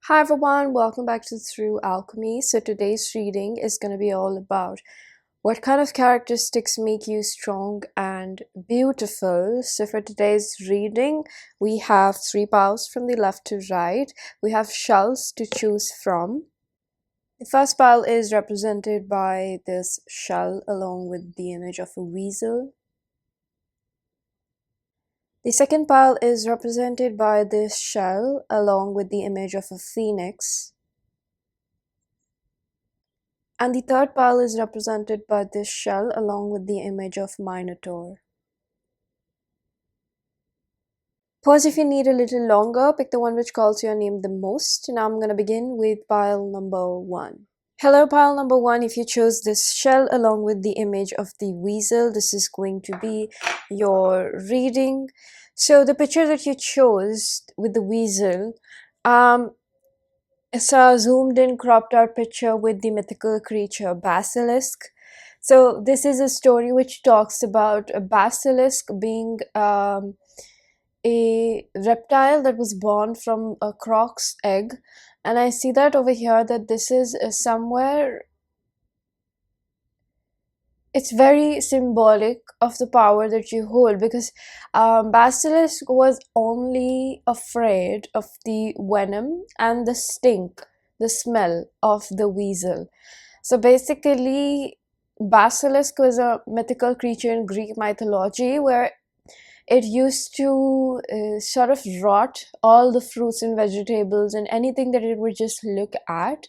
Hi everyone, welcome back to Through Alchemy. So today's reading is going to be all about what kind of characteristics make you strong and beautiful. So for today's reading, we have 3 piles from the left to right. We have shells to choose from. The first pile is represented by this shell along with the image of a weasel. The second pile is represented by this shell along with the image of a phoenix. And the third pile is represented by this shell along with the image of Minotaur. Pause if you need a little longer, pick the one which calls your name the most. Now I'm going to begin with pile number 1. Hello pile number 1, if you chose this shell along with the image of the weasel, this is going to be your reading. So the picture that you chose with the weasel, it's a zoomed in cropped out picture with the mythical creature Basilisk. So this is a story which talks about a basilisk being a reptile that was born from a croc's egg. And I see that over here that this is somewhere, it's very symbolic of the power that you hold, because Basilisk was only afraid of the venom and the stink, the smell of the weasel. So basically, Basilisk was a mythical creature in Greek mythology where it used to sort of rot all the fruits and vegetables and anything that it would just look at.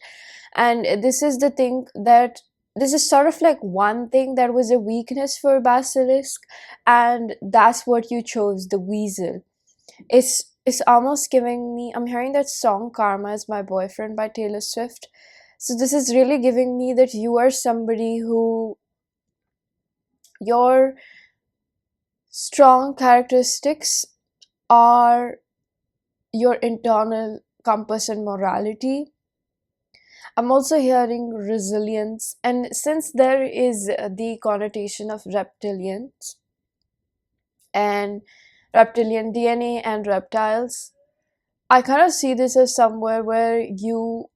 And this is the thing that this is sort of like one thing that was a weakness for Basilisk, and that's what you chose, the weasel. It's almost giving me, I'm hearing that song Karma Is My Boyfriend by Taylor Swift. So this is really giving me that you are somebody who, your strong characteristics are your internal compass and morality. I'm also hearing resilience, and since there is the connotation of reptilians and reptilian DNA and reptiles, I kind of see this as somewhere where you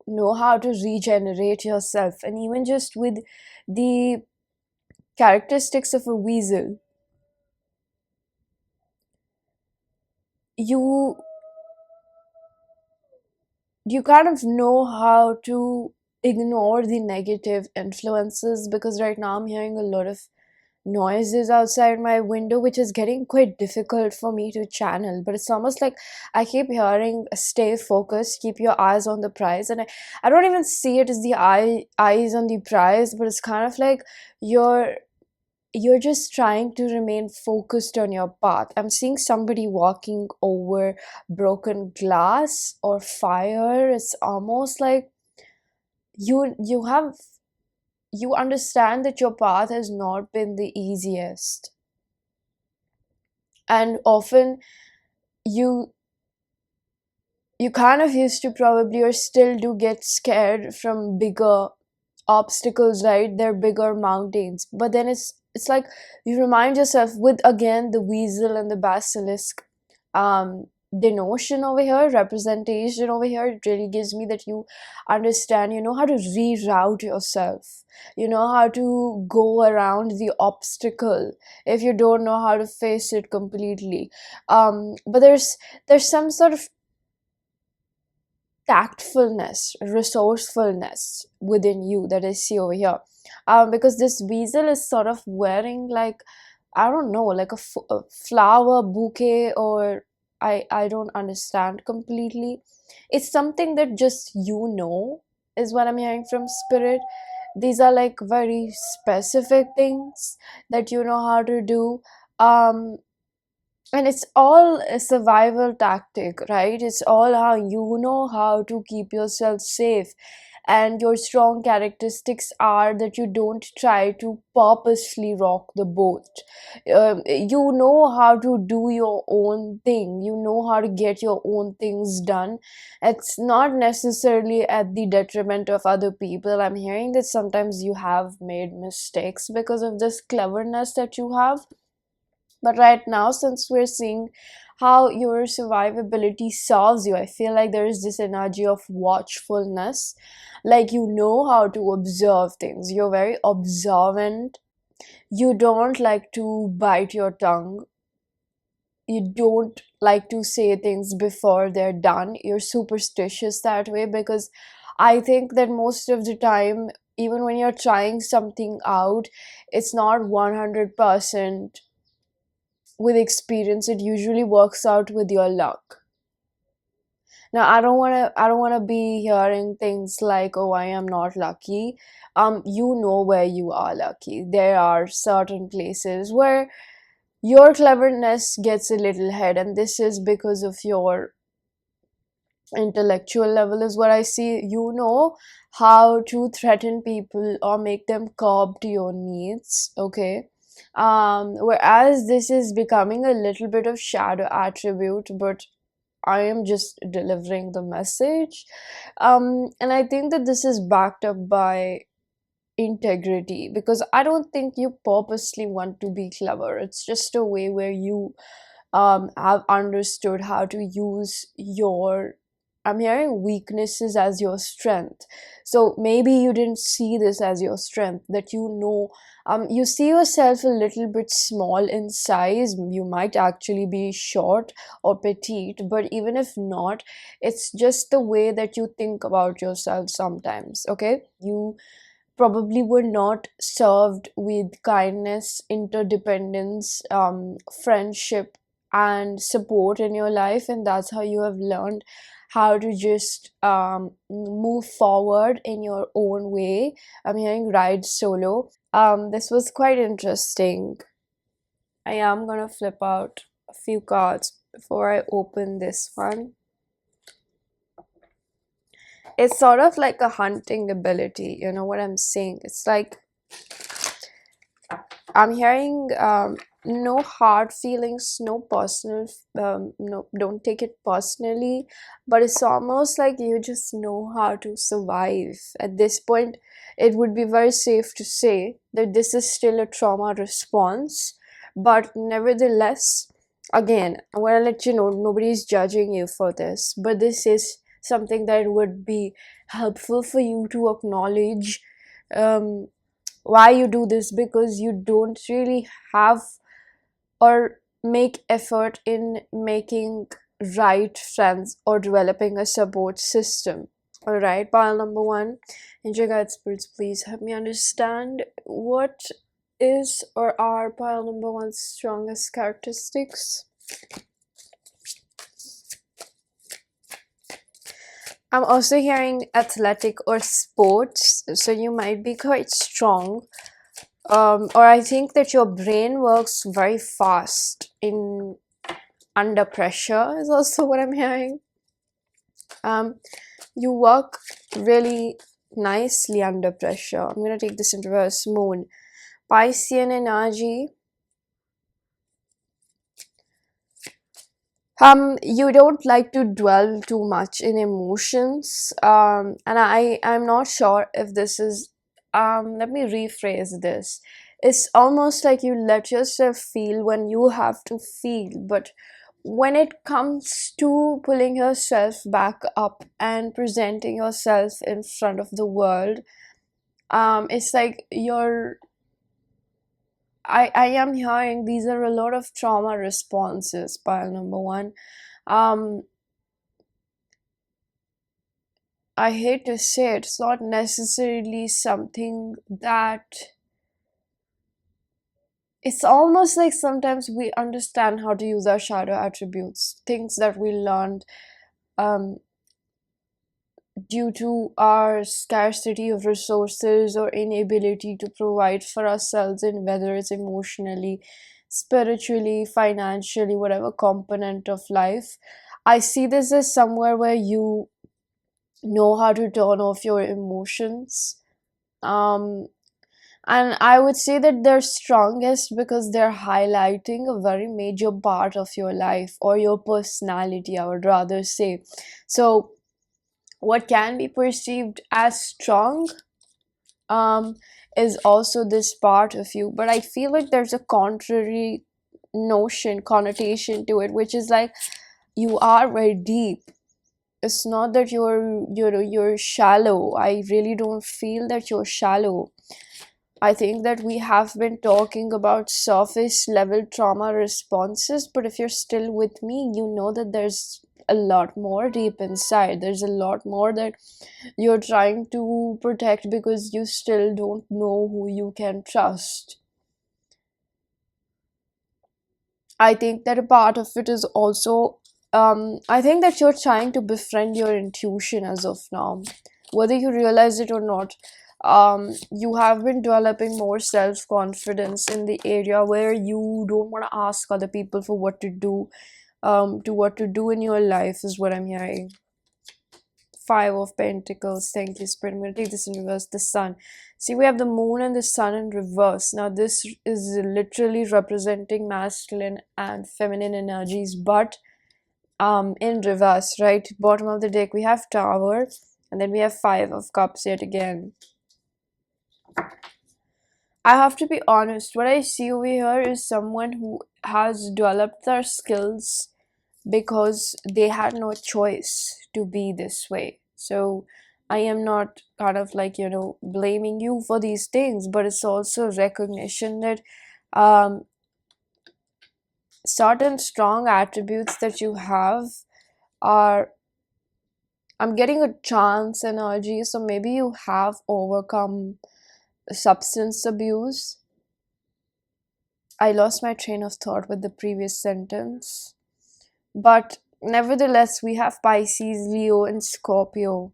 know how to regenerate yourself. And even just with the characteristics of a weasel, you kind of know how to ignore the negative influences, because right now I'm hearing a lot of noises outside my window which is getting quite difficult for me to channel. But it's almost like I keep hearing stay focused, keep your eyes on the prize, and I don't even see it as the eyes on the prize, but it's kind of like you're just trying to remain focused on your path. I'm seeing somebody walking over broken glass or fire. It's almost like you understand that your path has not been the easiest, and often you kind of used to probably, or still do, get scared from bigger obstacles, right? They're bigger mountains, but then it's like you remind yourself with, again, the weasel and the basilisk denotion over here, representation over here. It really gives me that you understand, you know how to reroute yourself, you know how to go around the obstacle if you don't know how to face it completely. But there's some sort of tactfulness, resourcefulness within you that I see over here. Because this weasel is sort of wearing, like, I don't know, like a flower bouquet, or I don't understand completely. It's something that just you know, is what I'm hearing from spirit. These are like very specific things that you know how to do. And it's all a survival tactic, right? It's all how you know how to keep yourself safe. And your strong characteristics are that you don't try to purposely rock the boat. You know how to do your own thing, you know how to get your own things done. It's not necessarily at the detriment of other people. I'm hearing that sometimes you have made mistakes because of this cleverness that you have, but right now, since we're seeing how your survivability serves you. I feel like there is this energy of watchfulness, like you know how to observe things, you're very observant, you don't like to bite your tongue, you don't like to say things before they're done, you're superstitious that way. Because I think that most of the time, even when you're trying something out, it's not 100% with experience, it usually works out with your luck. Now I don't want to be hearing things like, oh, I am not lucky. You know where you are lucky. There are certain places where your cleverness gets a little ahead, and this is because of your intellectual level, is what I see. You know how to threaten people or make them curb to your needs, okay? Whereas this is becoming a little bit of shadow attribute, but I am just delivering the message. And I think that this is backed up by integrity, because I don't think you purposely want to be clever. It's just a way where you have understood how to use your, I'm hearing, weaknesses as your strength. So maybe you didn't see this as your strength, that you know, you see yourself a little bit small in size. You might actually be short or petite, but even if not, it's just the way that you think about yourself sometimes, okay? You probably were not served with kindness, interdependence, friendship, and support in your life, and that's how you have learned how to just move forward in your own way. I'm hearing ride solo. This was quite interesting. I am gonna flip out a few cards before I open this one. It's sort of like a hunting ability, you know what I'm saying? It's like I'm hearing no hard feelings, no personal, no, don't take it personally, but it's almost like you just know how to survive. At this point, it would be very safe to say that this is still a trauma response, but nevertheless, again, I want to let you know nobody's judging you for this, but this is something that would be helpful for you to acknowledge. Um, why you do this, because you don't really have or make effort in making right friends or developing a support system. All right, pile number one, angel guide spirits, please help me understand what is or are pile number one's strongest characteristics. I'm also hearing athletic or sports, so you might be quite strong. Or I think that your brain works very fast in under pressure, is also what I'm hearing. You work really nicely under pressure. I'm gonna take this in reverse. Moon, Piscean energy. You don't like to dwell too much in emotions. And I'm not sure if this is, let me rephrase this. It's almost like you let yourself feel when you have to feel, but when it comes to pulling yourself back up and presenting yourself in front of the world, it's like I am hearing these are a lot of trauma responses, pile number one. um I hate to say it, it's not necessarily something that, it's almost like sometimes we understand how to use our shadow attributes, things that we learned um due to our scarcity of resources or inability to provide for ourselves, in whether it's emotionally, spiritually, financially, whatever component of life. I see this as somewhere where you know how to turn off your emotions. um and I would say that they're strongest because they're highlighting a very major part of your life or your personality, I would rather say. So what can be perceived as strong um is also this part of you, but I feel like there's a contrary notion, connotation to it, which is like you are very deep. It's not that you're shallow. I really don't feel that you're shallow. I think that we have been talking about surface level trauma responses, but if you're still with me, you know that there's a lot more deep inside. There's a lot more that you're trying to protect because you still don't know who you can trust. I think that a part of it is also, I think that you're trying to befriend your intuition as of now, whether you realize it or not. You have been developing more self confidence in the area where you don't want to ask other people for what to do, to what to do in your life, is what I'm hearing. Five of Pentacles. Thank you, Spirit. I'm going to take this in reverse. The Sun. See, we have the Moon and the Sun in reverse. Now, this is literally representing masculine and feminine energies, but in reverse, right? Bottom of the deck, we have Tower, and then we have Five of Cups yet again. I have to be honest, what I see over here is someone who has developed their skills because they had no choice to be this way. So I am not kind of like, blaming you for these things, but it's also recognition that um, certain strong attributes that you have are, I'm getting a chance energy, so maybe you have overcome substance abuse. I lost my train of thought with the previous sentence. But nevertheless, we have Pisces, Leo, and Scorpio.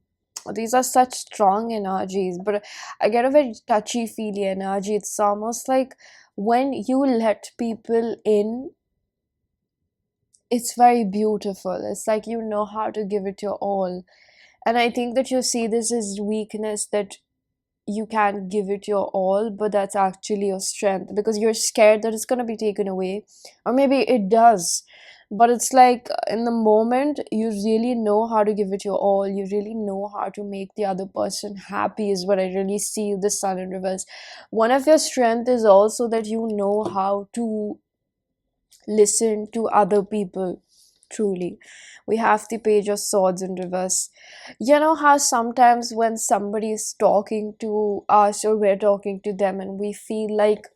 These are such strong energies, but I get a very touchy feely energy. It's almost like when you let people in, it's very beautiful. It's like you know how to give it your all. And I think that you see this as weakness, that you can't give it your all, but that's actually your strength because you're scared that it's going to be taken away, or maybe it does, but it's like in the moment you really know how to give it your all. You really know how to make the other person happy, is what I really see the Sun in reverse. One of your strength is also that you know how to listen to other people truly. We have the Page of Swords in reverse. You know how sometimes when somebody is talking to us or we're talking to them and we feel like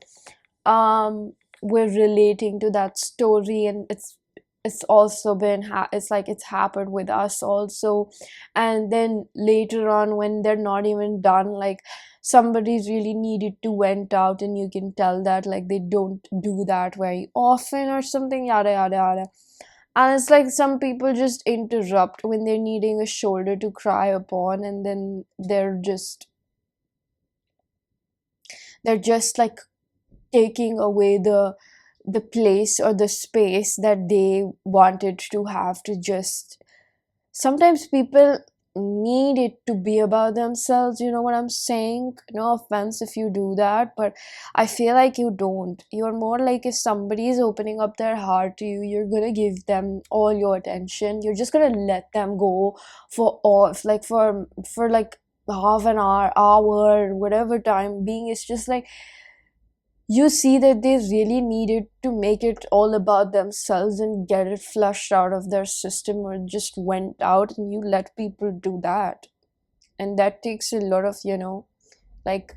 we're relating to that story, and it's also been it's like it's happened with us also, and then later on when they're not even done, like somebody's really needed to vent out and you can tell that like they don't do that very often or something, yada yada yada. And it's like some people just interrupt when they're needing a shoulder to cry upon, and then they're just like taking away the place or the space that they wanted to have to just. Sometimes people need it to be about themselves, you know what I'm saying? No offense if you do that, but I feel like you don't. You're more like, if somebody is opening up their heart to you, you're gonna give them all your attention. You're just gonna let them go for all, like for like half an hour, whatever time being. It's just like you see that they really needed to make it all about themselves and get it flushed out of their system, or just went out, and you let people do that. And that takes a lot of, like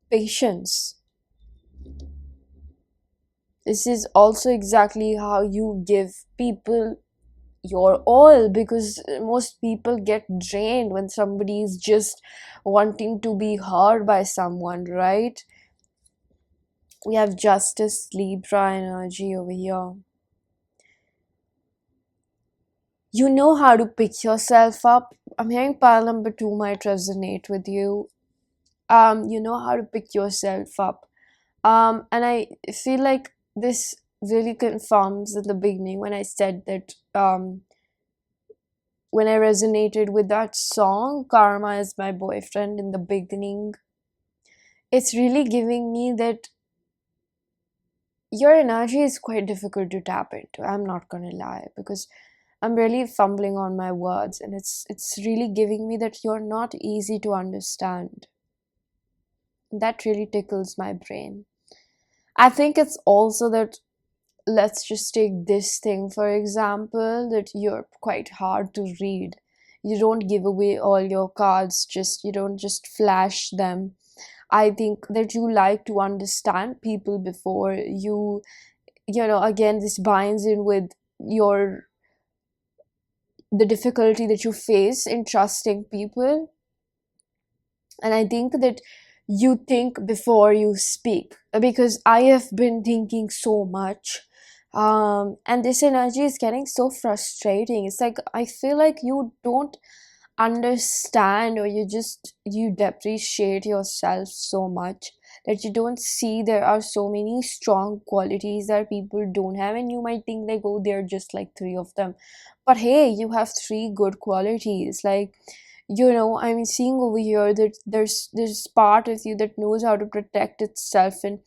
patience. This is also exactly how you give people your all, because most people get drained when somebody is just wanting to be heard by someone, right? We have Justice, Libra energy over here. You know how to pick yourself up. I'm hearing pile number 2 might resonate with you. You know how to pick yourself up. And I feel like this really confirms at the beginning when I said that, when I resonated with that song, Karma is My Boyfriend, in the beginning. It's really giving me that your energy is quite difficult to tap into. I'm not gonna lie, because I'm really fumbling on my words, and it's really giving me that you're not easy to understand. That really tickles my brain. I think it's also that let's just take this thing for example, that you're quite hard to read. You don't give away all your cards, just you don't just flash them. I think that you like to understand people before again, this binds in with your the difficulty that you face in trusting people. And I think that you think before you speak, because I have been thinking so much. And this energy is getting so frustrating. It's like I feel like you don't understand, or you depreciate yourself so much that you don't see there are so many strong qualities that people don't have, and you might think like, oh, they're just like three of them. But hey, you have three good qualities. Like, I'm seeing over here that there's part of you that knows how to protect itself and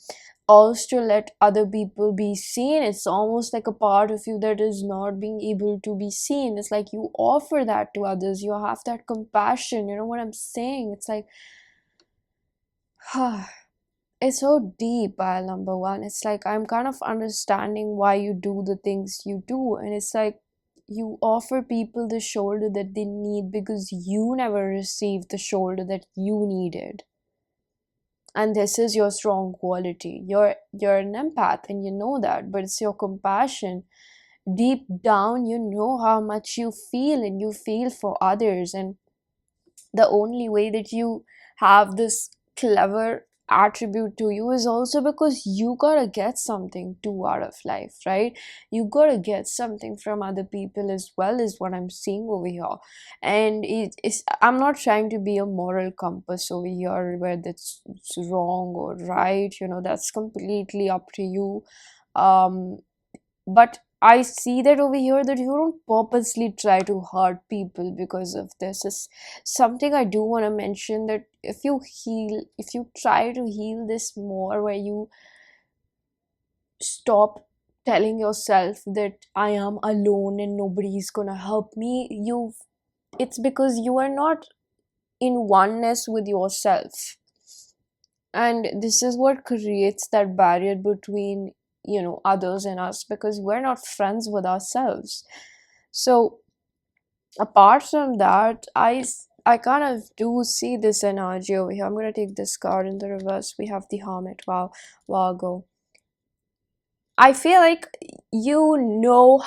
also let other people be seen. It's almost like a part of you that is not being able to be seen. It's like you offer that to others. You have that compassion. You know what I'm saying? It's like, it's so deep, pile number one. It's like I'm kind of understanding why you do the things you do. And it's like you offer people the shoulder that they need because you never received the shoulder that you needed. And this is your strong quality. You're an empath and you know that, but it's your compassion. Deep down, you know how much you feel, and you feel for others. And the only way that you have this clever attribute to you is also because you gotta get something too out of life, right? You gotta get something from other people as well, is what I'm seeing over here. And I'm not trying to be a moral compass over here where that's it's wrong or right, that's completely up to you. um but I see that over here that you don't purposely try to hurt people because of this. Is something I do want to mention, that if you try to heal this more, where you stop telling yourself that I am alone and nobody's gonna help me, it's because you are not in oneness with yourself. And this is what creates that barrier between others and us, because we're not friends with ourselves. So apart from that, I kind of do see this energy over here. I'm gonna take this card in the reverse. We have the Hermit. Wow. Virgo. I feel like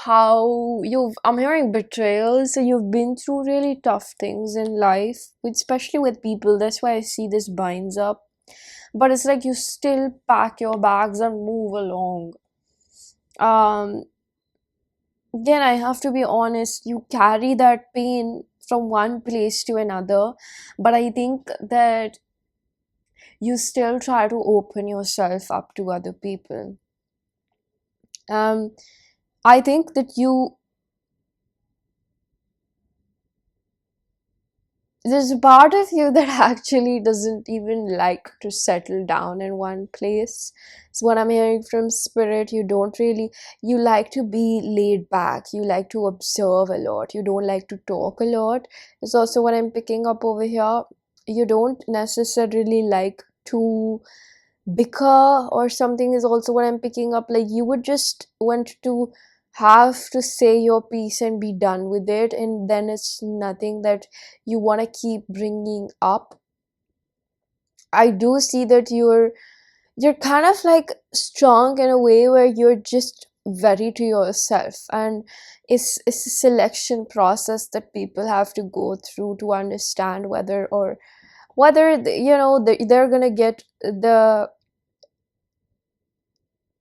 how I'm hearing betrayal, so you've been through really tough things in life, especially with people. That's why I see this binds up. But it's like you still pack your bags and move along. um Again, I have to be honest, you carry that pain from one place to another, but I think that you still try to open yourself up to other people. um I think that there's a part of you that actually doesn't even like to settle down in one place. It's what I'm hearing from spirit. You like to be laid back. You like to observe a lot. You don't like to talk a lot. It's also what I'm picking up over here. You don't necessarily like to bicker or something, is also what I'm picking up. Like, you would just want to have to say your piece and be done with it, and then it's nothing that you want to keep bringing up. I do see that you're kind of like strong in a way where you're just very to yourself, and it's a selection process that people have to go through to understand whether they're gonna get the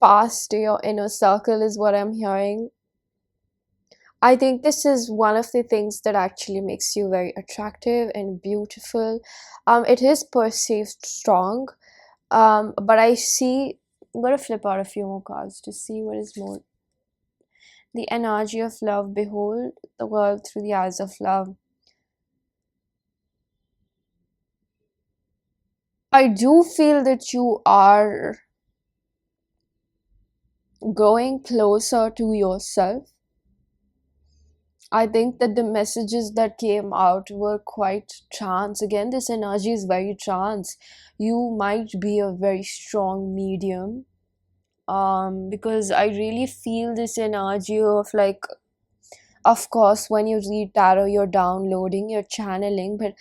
past your inner circle, is what I'm hearing. I think this is one of the things that actually makes you very attractive and beautiful. It is perceived strong, but I see. I'm gonna flip out a few more cards to see what is more. The energy of love. Behold the world through the eyes of love. I do feel that you are growing closer to yourself. I think that the messages that came out were quite trance. Again, this energy is very trance. You might be a very strong medium. Because I really feel this energy of like, of course, when you read tarot, you're downloading, you're channeling, but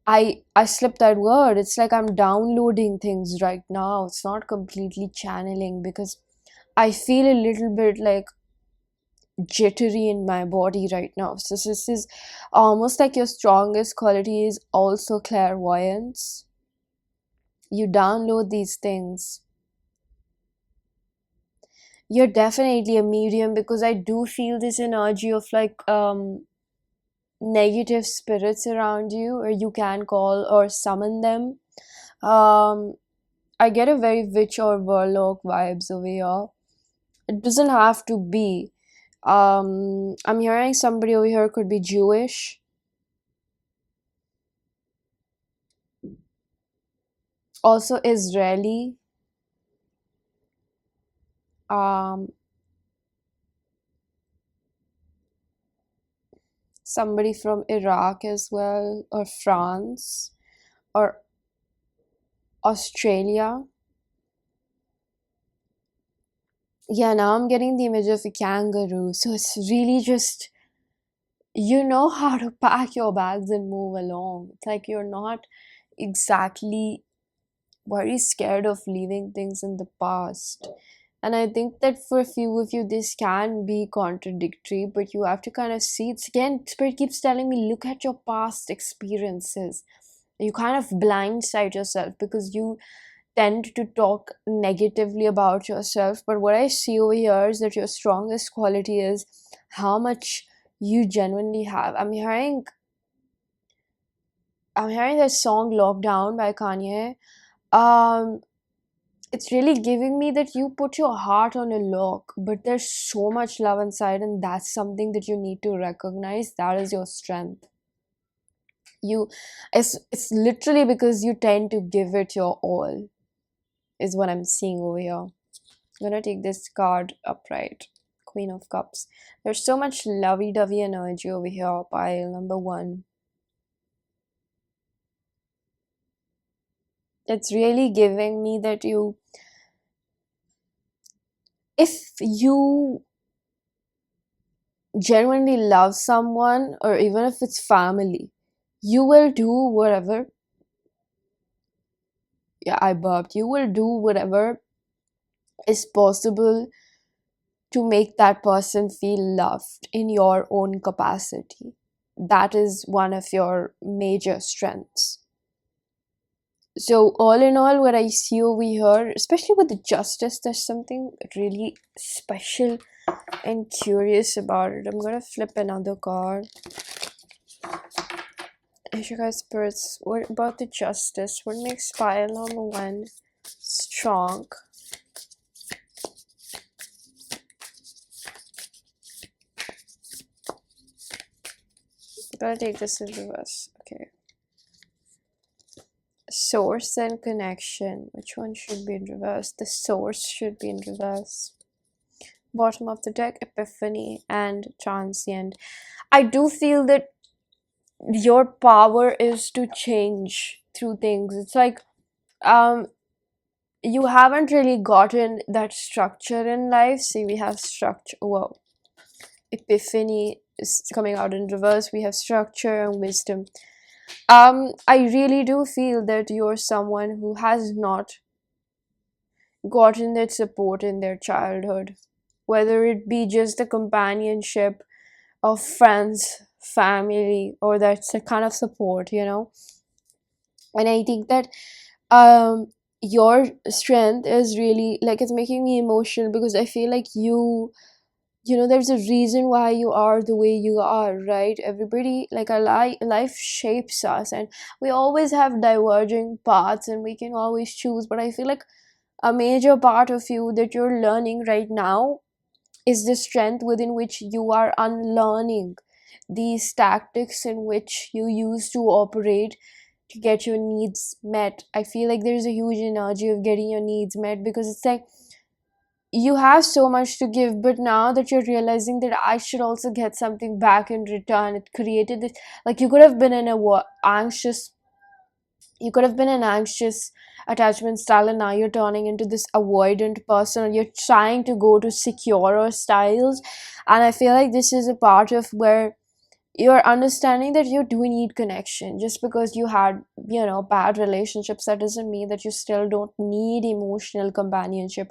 I slipped that word. It's like I'm downloading things right now. It's not completely channeling because I feel a little bit like jittery in my body right now. So this is almost like your strongest quality is also clairvoyance. You download these things. You're definitely a medium because I do feel this energy of like negative spirits around you, or you can call or summon them. Um I get a very witch or warlock vibes over here. It doesn't have to be. I'm hearing somebody over here could be Jewish, also Israeli, um, somebody from Iraq as well, or France, or Australia. Yeah, now I'm getting the image of a kangaroo. So it's really just, you know how to pack your bags and move along. It's like you're not exactly very scared of leaving things in the past. And I think that for a few of you, this can be contradictory, but you have to kind of see it's again, Spirit keeps telling me, look at your past experiences. You kind of blindside yourself because you tend to talk negatively about yourself. But what I see over here is that your strongest quality is how much you genuinely have. I'm hearing that song Lockdown by Kanye. Um it's really giving me that you put your heart on a lock, but there's so much love inside, and that's something that you need to recognize. That is your strength. You it's literally because you tend to give it your all, is what I'm seeing over here. I'm gonna take this card upright. Queen of Cups. There's so much lovey-dovey energy over here, pile number one. It's really giving me that if you genuinely love someone, or even if it's family, you will do whatever. Yeah, I burped. You will do whatever is possible to make that person feel loved in your own capacity. That is one of your major strengths. So, all in all, what I see over here, especially with the justice, there's something really special and curious about it. I'm gonna flip another card. You guys, spirits, what about the justice? What makes pile number one strong? Gotta take this in reverse. Okay. Source and connection. Which one should be in reverse? The source should be in reverse. Bottom of the deck, epiphany and transient. I do feel that your power is to change through things. It's like you haven't really gotten that structure in life. See, we have structure. Whoa. Epiphany is coming out in reverse. We have structure and wisdom. I really do feel that you're someone who has not gotten that support in their childhood, whether it be just the companionship of friends, family, or that's a kind of support, And I think that your strength is really like, it's making me emotional because I feel like there's a reason why you are the way you are, right? Everybody, like, our life shapes us, and we always have diverging paths and we can always choose. But I feel like a major part of you that you're learning right now is the strength within which you are unlearning these tactics in which you used to operate to get your needs met. I feel like there's a huge energy of getting your needs met because it's like you have so much to give, but now that you're realizing that I should also get something back in return, it created this, like, you could have been in a anxious You could have been an anxious attachment style, and now you're turning into this avoidant person, or you're trying to go to securer styles. And I feel like this is a part of where you're understanding that you do need connection. Just because you had, bad relationships, that doesn't mean that you still don't need emotional companionship,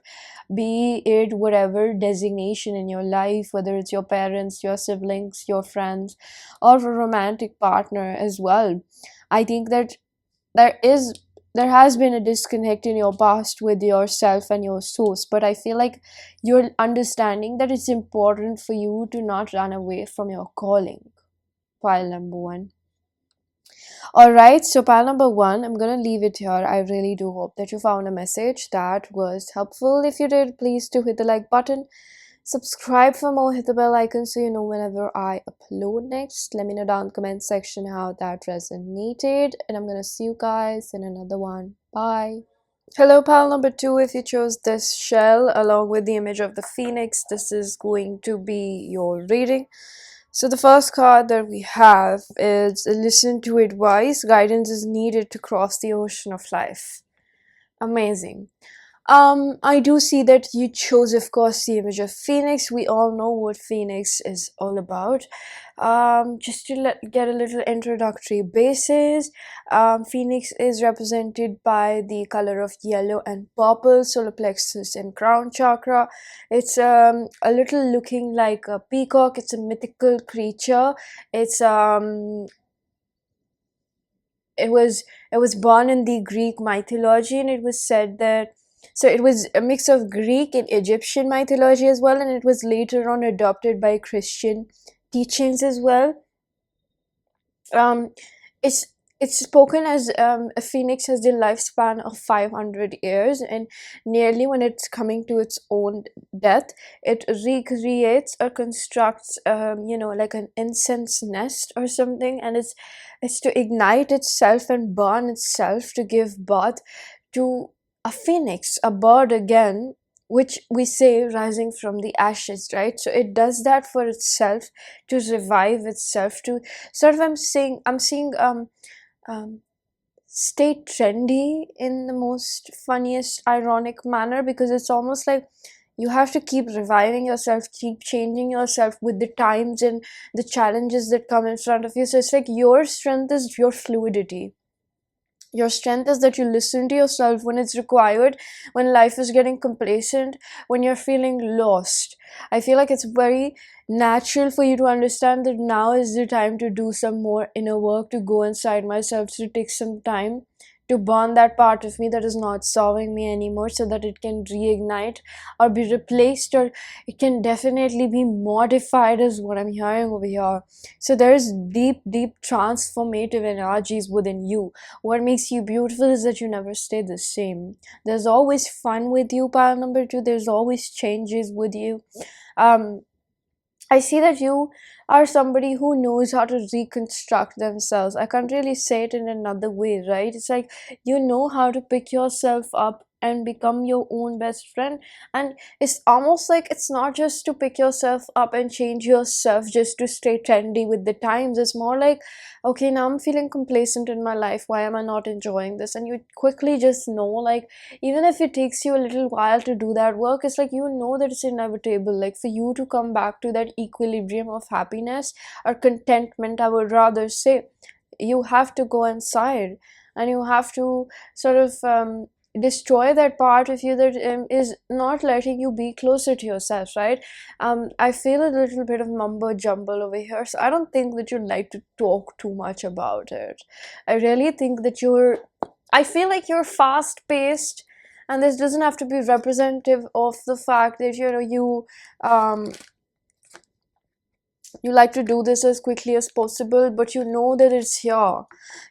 be it whatever designation in your life, whether it's your parents, your siblings, your friends, or a romantic partner as well. I think that there is there has been a disconnect in your past with yourself and your source, but I feel like you're understanding that it's important for you to not run away from your calling. Pile number one. All right, so pile number one, I'm gonna leave it here. I really do hope that you found a message that was helpful. If you did, please do hit the like button, subscribe for more, hit the bell icon so you know whenever I upload next. Let me know down in the comment section how that resonated, and I'm gonna see you guys in another one. Bye. Hello, pile number two. If you chose this shell along with the image of the phoenix, this is going to be your reading. So the first card that we have is listen to advice. Guidance is needed to cross the ocean of life. Amazing. I do see that you chose, of course, the image of Phoenix. We all know what Phoenix is all about. Just to get a little introductory basis, Phoenix is represented by the color of yellow and purple, solar plexus and crown chakra. It's a little looking like a peacock. It's a mythical creature. It's it was born in the Greek mythology, and it was said that, so it was a mix of Greek and Egyptian mythology as well, and it was later on adopted by Christian teachings as well. um it's it's spoken as a phoenix has the lifespan of 500 years, and nearly when it's coming to its own death, it recreates or constructs, like an incense nest or something, and it's to ignite itself and burn itself to give birth to a phoenix, a bird again, which we say rising from the ashes, right? So it does that for itself, to revive itself, to sort of, I'm seeing um stay trendy in the most funniest ironic manner, because it's almost like you have to keep reviving yourself, keep changing yourself with the times and the challenges that come in front of you. So it's like your strength is your fluidity. Your strength is that you listen to yourself when it's required, when life is getting complacent, when you're feeling lost. I feel like it's very natural for you to understand that now is the time to do some more inner work, to go inside myself, to take some time to burn that part of me that is not serving me anymore, so that it can reignite or be replaced, or it can definitely be modified, is what I'm hearing over here. So there's deep transformative energies within you. What makes you beautiful is that you never stay the same. There's always fun with you, pile number two. There's always changes with you. um I see that you are somebody who knows how to reconstruct themselves. I can't really say it in another way, right? It's like you know how to pick yourself up and become your own best friend. And it's almost like it's not just to pick yourself up and change yourself just to stay trendy with the times. It's more like, okay, now I'm feeling complacent in my life. Why am I not enjoying this? And you quickly just know, like, even if it takes you a little while to do that work, it's like you know that it's inevitable. Like, for you to come back to that equilibrium of happiness or contentment, I would rather say, you have to go inside, and you have to sort of destroy that part of you that is not letting you be closer to yourself, right? I feel a little bit of mumbo jumble over here, so I don't think that you'd like to talk too much about it. I really think that I feel like you're fast paced, and this doesn't have to be representative of the fact that um you like to do this as quickly as possible, but you know that it's here.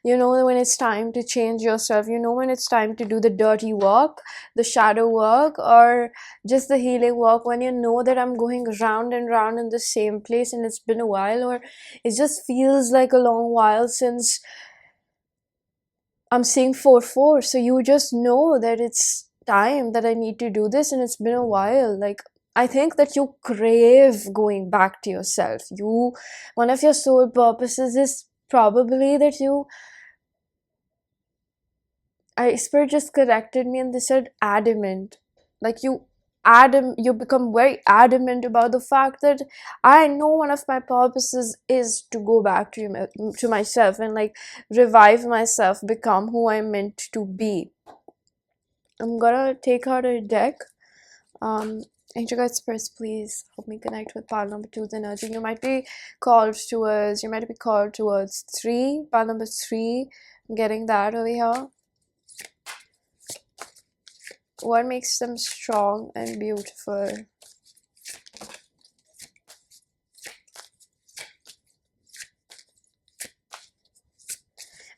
You know when it's time to change yourself. You know when it's time to do the dirty work, the shadow work, or just the healing work. When you know that I'm going round and round in the same place and it's been a while, or it just feels like a long while since I'm seeing 4-4. So you just know that it's time that I need to do this, and it's been a while. Like, I think that you crave going back to yourself. One of your soul purposes is probably that you Spirit just corrected me and they said adamant. Like you become very adamant about the fact that I know one of my purposes is to go back to myself and like revive myself, become who I'm meant to be. I'm gonna take out a deck. Angel guides, spirits, please help me connect with pile number 2's energy. You might be called towards 3, pile number 3. I'm getting that over here. What makes them strong and beautiful?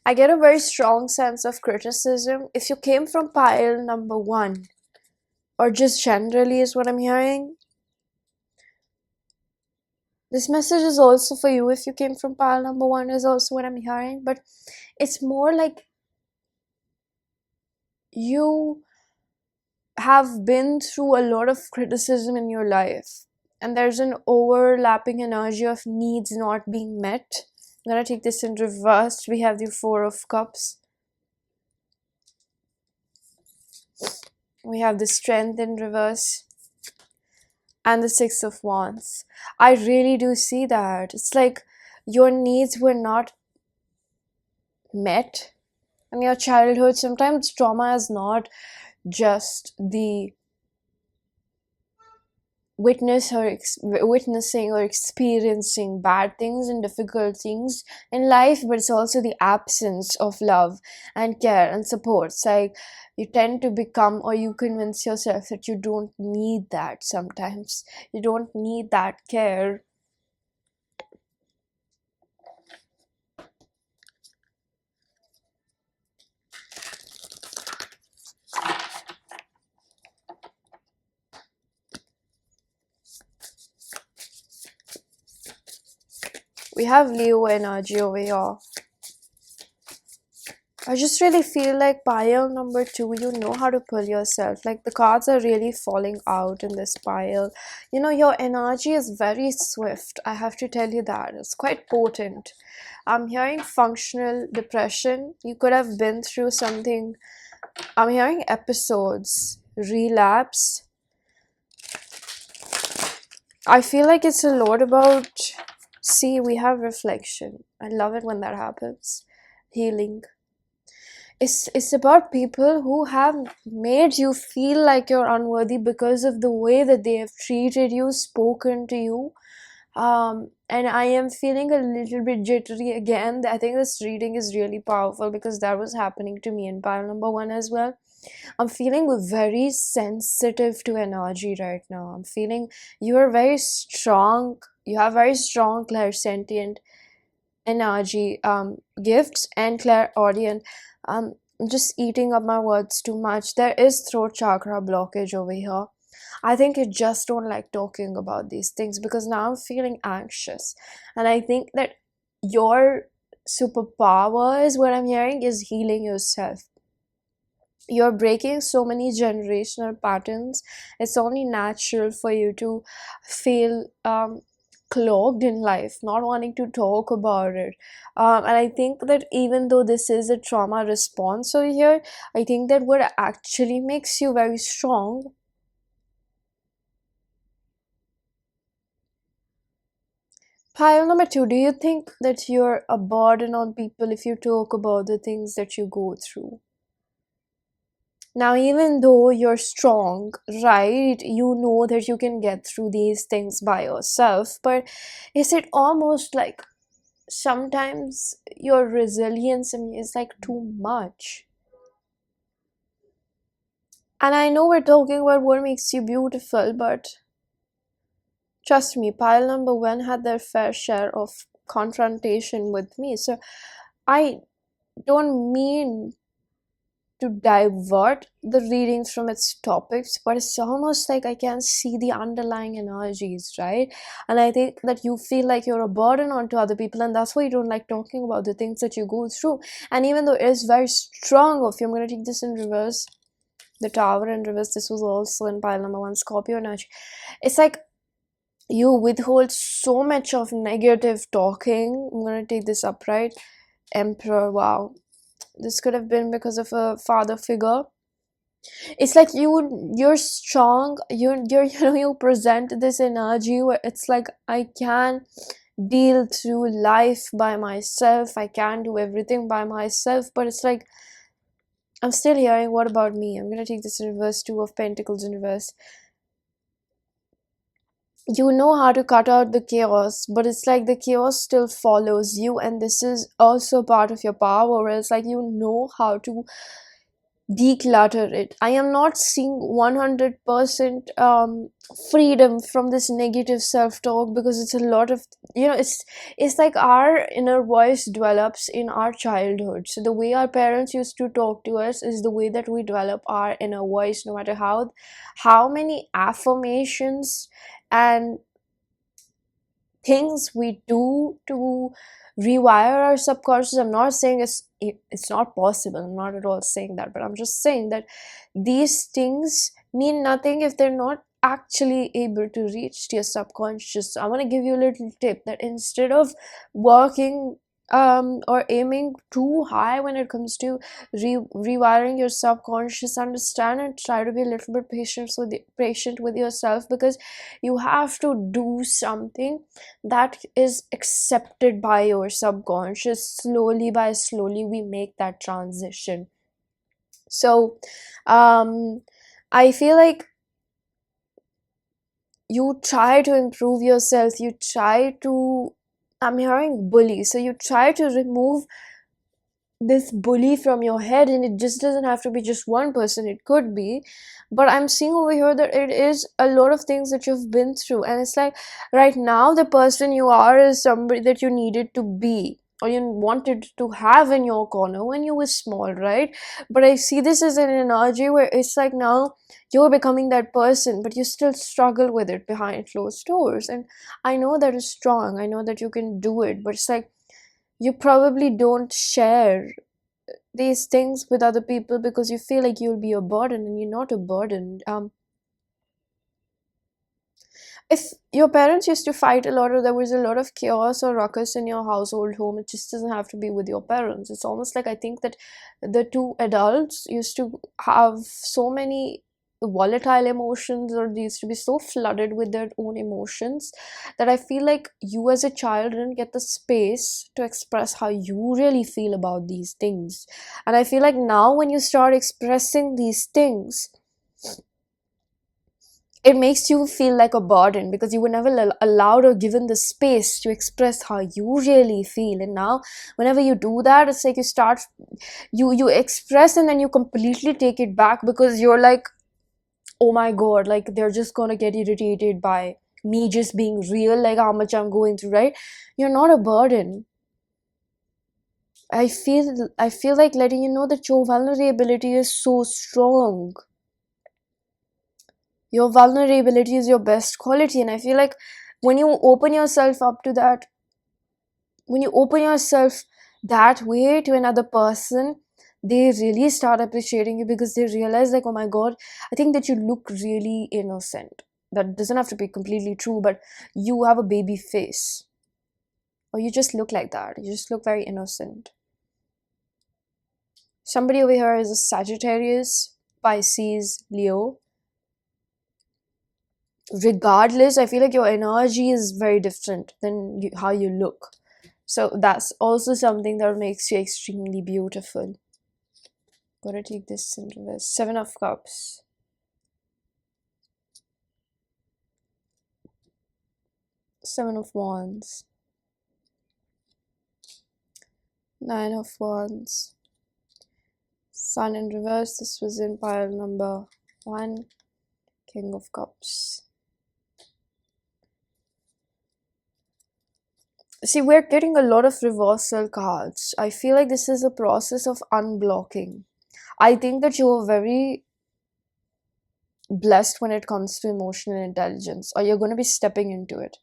I get a very strong sense of criticism. If you came from pile number 1, or just generally is what I'm hearing, this message is also for you. If you came from pile number 1 is also what I'm hearing, but it's more like you have been through a lot of criticism in your life, and there's an overlapping energy of needs not being met. I'm gonna take this in reverse. We have the 4 of Cups. We have the Strength in reverse. And the 6 of Wands. I really do see that. It's like your needs were not met in your childhood. Sometimes trauma is not just the witnessing or experiencing bad things and difficult things in life, but it's also the absence of love and care and support. It's like you tend to become, or you convince yourself that you don't need that. Sometimes you don't need that care. We have Leo energy over here. I just really feel like pile number 2, you know how to pull yourself. Like the cards are really falling out in this pile. You know, your energy is very swift. I have to tell you that. It's quite potent. I'm hearing functional depression. You could have been through something. I'm hearing episodes, relapse. I feel like it's a lot about... See, we have reflection. I love it when that happens. Healing. It's about people who have made you feel like you're unworthy because of the way that they have treated you, spoken to you. And I am feeling a little bit jittery again. I think this reading is really powerful because that was happening to me in pile number 1 as well. I'm feeling very sensitive to energy right now. I'm feeling you are very strong. You have very strong clairsentient energy, gifts and clairaudient. I'm just eating up my words too much. There is throat chakra blockage over here. I think you just don't like talking about these things because now I'm feeling anxious. And I think that your superpower is what I'm hearing is healing yourself. You're breaking so many generational patterns. It's only natural for you to feel clogged in life, not wanting to talk about it. And I think that even though this is a trauma response over here, I think that what actually makes you very strong pile number 2, do you think that you're a burden on people if you talk about the things that you go through? Now, even though you're strong, right, you know that you can get through these things by yourself, but is it almost like sometimes your resilience is like too much? And I know we're talking about what makes you beautiful, but trust me, pile number 1 had their fair share of confrontation with me. So I don't mean to divert the readings from its topics, but it's almost like I can see the underlying energies, right? And I think that you feel like you're a burden onto other people, and that's why you don't like talking about the things that you go through. And even though it is very strong of you, I'm going to take this in reverse. The Tower in reverse, this was also in pile number 1, Scorpio energy. It's like you withhold so much of negative talking. I'm going to take this upright. Emperor, wow. This could have been because of a father figure. It's like you're strong, you're you present this energy where it's like, I can deal through life by myself, I can do everything by myself. But it's like, I'm still hearing, what about me? I'm gonna take this in reverse. Two of Pentacles in reverse. You know how to cut out the chaos, but it's like the chaos still follows you, and this is also part of your power, where it's like, you know how to declutter it. I am not seeing 100% freedom from this negative self-talk, because it's a lot of, it's like our inner voice develops in our childhood. So the way our parents used to talk to us is the way that we develop our inner voice, no matter how many affirmations and things we do to rewire our subconscious. I'm not saying it's not possible, I'm not at all saying that, but I'm just saying that these things mean nothing if they're not actually able to reach to your subconscious. So I want to give you a little tip, that instead of working or aiming too high when it comes to rewiring your subconscious, understand and try to be a little bit patient with yourself, because you have to do something that is accepted by your subconscious. Slowly by slowly we make that transition. So I feel like you try to improve yourself, you try to, I'm hearing bully, so you try to remove this bully from your head, and it just doesn't have to be just one person, it could be, but I'm seeing over here that it is a lot of things that you've been through, and it's like, right now the person you are is somebody that you needed to be, or you wanted to have in your corner when you were small, right? But I see this as an energy where it's like, now you're becoming that person, but you still struggle with it behind closed doors. And I know that is strong, I know that you can do it, but it's like, you probably don't share these things with other people because you feel like you'll be a burden, and you're not a burden. If your parents used to fight a lot, or there was a lot of chaos or ruckus in your household home, it just doesn't have to be with your parents. It's almost like, I think that the two adults used to have so many volatile emotions, or they used to be so flooded with their own emotions, that I feel like you as a child didn't get the space to express how you really feel about these things. And I feel like now when you start expressing these things, it makes you feel like a burden, because you were never allowed or given the space to express how you really feel. And now whenever you do that, it's like you express, and then you completely take it back, because you're like, oh my god, like they're just gonna get irritated by me just being real, like how much I'm going through, right? You're not a burden. I feel like letting you know that your vulnerability is so strong. Your vulnerability is your best quality, and I feel like when you open yourself up to that, when you open yourself that way to another person, they really start appreciating you, because they realize, like, oh my god, I think that you look really innocent. That doesn't have to be completely true, but you have a baby face, or you just look like that, you just look very innocent. Somebody over here is a Sagittarius, Pisces, Leo. Regardless, I feel like your energy is very different than how you look. So that's also something that makes you extremely beautiful. Gotta take this in reverse. Seven of Cups. Seven of Wands. Nine of Wands. Sun in reverse. This was in pile number 1. King of Cups. See, we're getting a lot of reversal cards. I feel like this is a process of unblocking. I think that you're very blessed when it comes to emotional intelligence, or you're going to be stepping into it.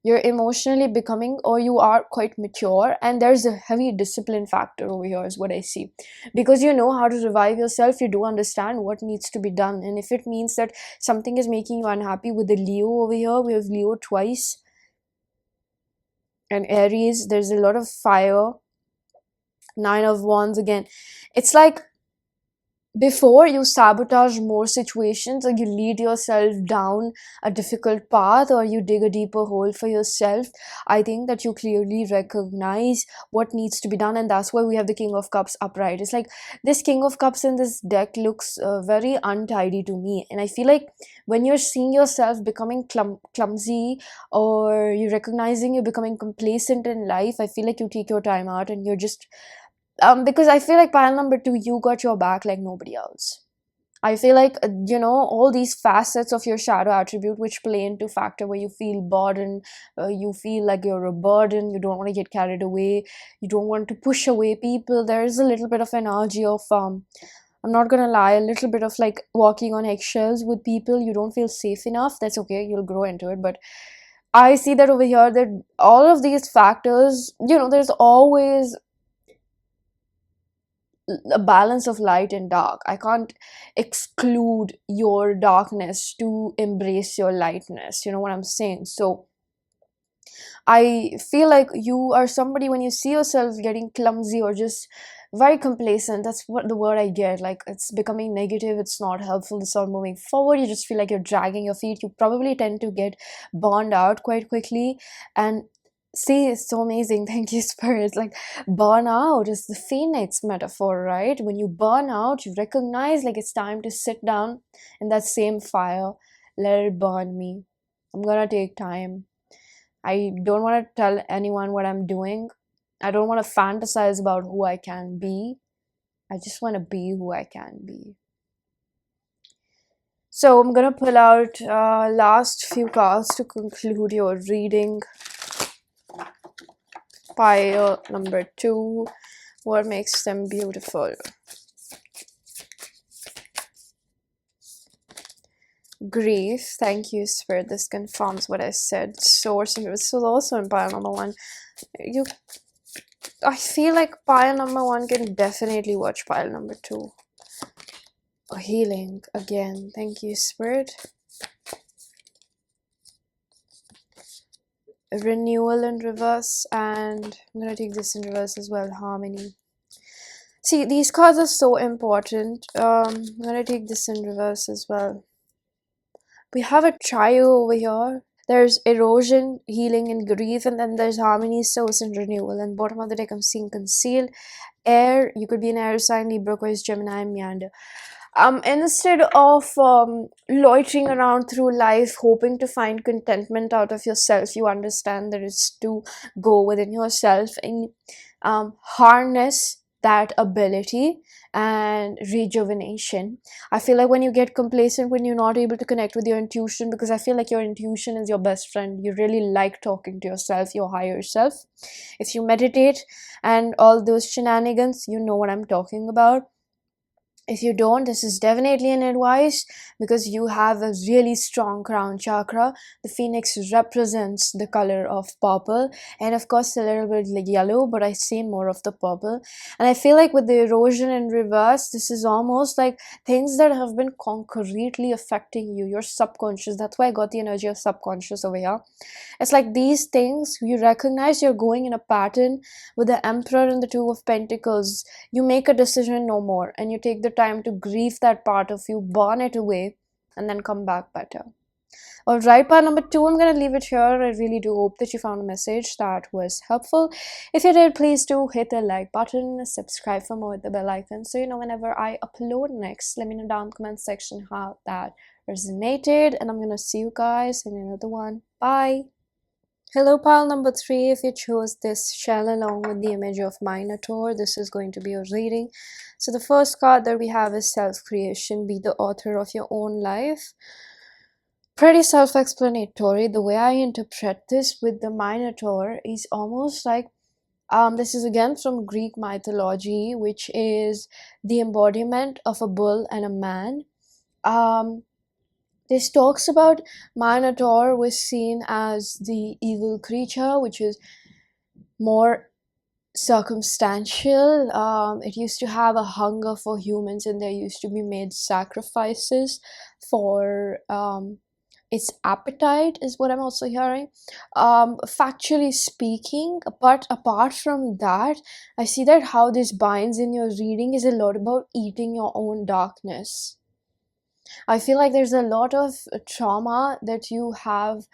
You're emotionally becoming, or you are quite mature, and there's a heavy discipline factor over here is what I see, because you know how to revive yourself. You do understand what needs to be done, and if it means that something is making you unhappy, with the Leo over here, we have Leo twice, and Aries, there's a lot of fire, Nine of Wands again. It's like before you sabotage more situations, or you lead yourself down a difficult path, or you dig a deeper hole for yourself, I think that you clearly recognize what needs to be done. And that's why we have the King of Cups upright. It's like this King of Cups in this deck looks very untidy to me, and I feel like when you're seeing yourself becoming clumsy, or you're recognizing you're becoming complacent in life, I feel like you take your time out and you're just because I feel like pile number two, you got your back like nobody else. I feel like all these facets of your shadow attribute which play into factor where you feel burden, you feel like you're a burden, you don't want to get carried away, you don't want to push away people. There is a little bit of energy of I'm not gonna lie, a little bit of like walking on eggshells with people. You don't feel safe enough. That's okay, you'll grow into it. But I see that over here, that all of these factors, there's always a balance of light and dark. I can't exclude your darkness to embrace your lightness. You know what I'm saying? So I feel like you are somebody, when you see yourself getting clumsy or just very complacent, that's what the word I get. Like it's becoming negative, it's not helpful, it's not moving forward. You just feel like you're dragging your feet. You probably tend to get burned out quite quickly. And see, it's so amazing. Thank you, Spirit. Like burn out is the phoenix metaphor, right? When you burn out, you recognize like it's time to sit down in that same fire, let it burn me. I'm gonna take time. I don't want to tell anyone what I'm doing. I don't want to fantasize about who I can be. I just want to be who I can be. So I'm gonna pull out last few cards to conclude your reading. Pile number two. What makes them beautiful? Grief. Thank you, Spirit. This confirms what I said. Source and this was also in pile number one. I feel like pile number one can definitely watch pile number two. Oh, healing again. Thank you, Spirit. Renewal in reverse, and I'm gonna take this in reverse as well. Harmony. See, these cards are so important. I'm gonna take this in reverse as well. We have a trio over here. There's erosion, healing, and grief, and then there's harmony, source, and renewal. And bottom of the deck, I'm seeing concealed. Air, you could be an air sign, Libra, Aquarius, Gemini, and Meander. Instead of loitering around through life hoping to find contentment out of yourself, you understand that it's to go within yourself and harness that ability and rejuvenation. I feel like when you get complacent, when you're not able to connect with your intuition, because I feel like your intuition is your best friend. You really like talking to yourself, your higher self. If you meditate and all those shenanigans, you know what I'm talking about. If you don't, this is definitely an advice, because you have a really strong crown chakra. The phoenix represents the color of purple, and of course a little bit like yellow, but I see more of the purple. And I feel like with the erosion in reverse, this is almost like things that have been concretely affecting you, your subconscious. That's why I got the energy of subconscious over here. It's like these things, you recognize you're going in a pattern. With the Emperor and the Two of Pentacles, you make a decision no more, and you take the time to grieve that part of you, burn it away, and then come back better. Alright, part number two, I'm gonna leave it here. I really do hope that you found a message that was helpful. If you did, please do hit the like button, subscribe for more with the bell icon, so you know whenever I upload next. Let me know down in the comment section how that resonated, and I'm gonna see you guys in another one. Bye. Hello, pile number three. If you chose this shell along with the image of Minotaur, this is going to be a reading. So the first card that we have is self-creation. Be the author of your own life. Pretty self-explanatory. The way I interpret this with the Minotaur is almost like, this is again from Greek mythology, which is the embodiment of a bull and a man. This talks about Minotaur was seen as the evil creature, which is more circumstantial. It used to have a hunger for humans, and there used to be made sacrifices for It's appetite is what I'm also hearing, factually speaking. But apart from that, I see that how this binds in your reading is a lot about eating your own darkness. I feel like there's a lot of trauma that you have